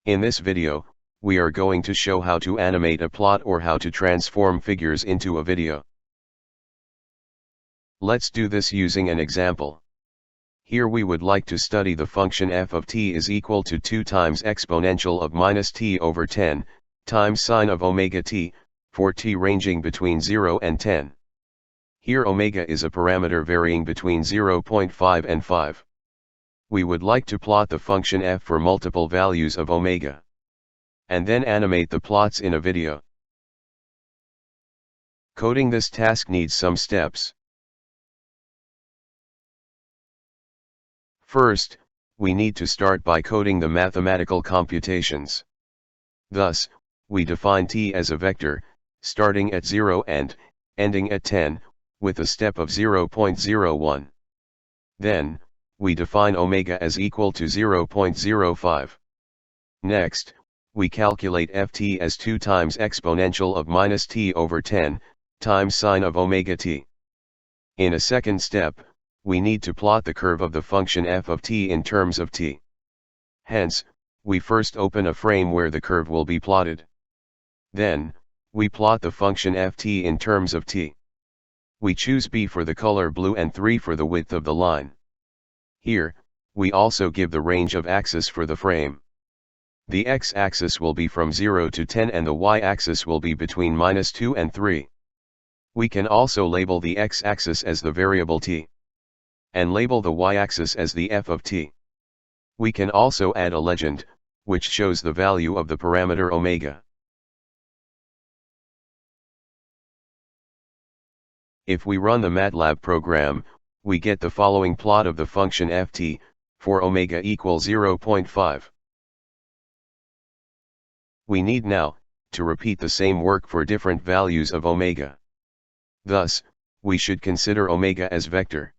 In this video, we are going to show how to animate a plot or how to transform figures into a video. Let's do this using an example. Here we would like to study the function f of t is equal to 2 times exponential of minus t over 10, times sine of omega t, for t ranging between 0 and 10. Here omega is a parameter varying between 0.5 and 5. We would like to plot the function f for multiple values of omega, and then animate the plots in a video. Coding this task needs some steps. First, we need to start by coding the mathematical computations. Thus, we define t as a vector, starting at 0 and ending at 10, with a step of 0.01. Then, we define omega as equal to 0.05. Next, we calculate ft as 2 times exponential of minus t over 10, times sine of omega t. In a second step, we need to plot the curve of the function f of t in terms of t. Hence, we first open a frame where the curve will be plotted. Then, we plot the function ft in terms of t. We choose b for the color blue and 3 for the width of the line. Here, we also give the range of axis for the frame. The x-axis will be from 0 to 10 and the y-axis will be between minus 2 and 3. We can also label the x-axis as the variable t, and label the y-axis as the f of t. We can also add a legend, which shows the value of the parameter omega. If we run the Matlab program, we get the following plot of the function ft, for omega equals 0.5. We need now, to repeat the same work for different values of omega. Thus, we should consider omega as vector.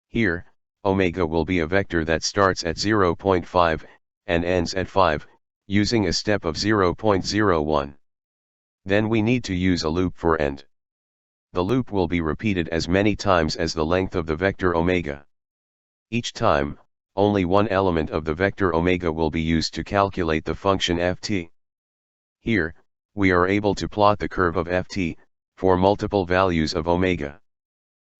Here, omega will be a vector that starts at 0.5, and ends at 5, using a step of 0.01. Then we need to use a loop for end. The loop will be repeated as many times as the length of the vector omega. Each time, only one element of the vector omega will be used to calculate the function ft. Here, we are able to plot the curve of ft, for multiple values of omega.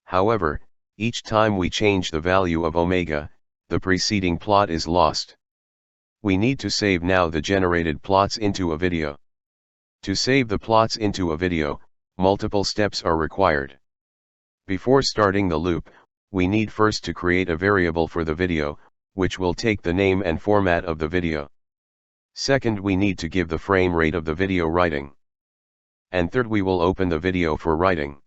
However, each time we change the value of omega, the preceding plot is lost. We need to save now the generated plots into a video. To save the plots into a video, multiple steps are required. Before starting the loop, we need first to create a variable for the video, which will take the name and format of the video. Second, we need to give the frame rate of the video writing. And third, we will open the video for writing.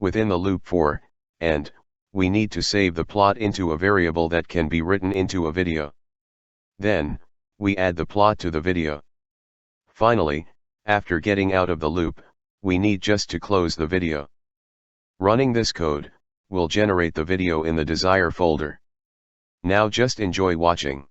Within the loop for end, we need to save the plot into a variable that can be written into a video. Then, we add the plot to the video. Finally, after getting out of the loop, we need just to close the video. Running this code will generate the video in the desired folder. Now just enjoy watching.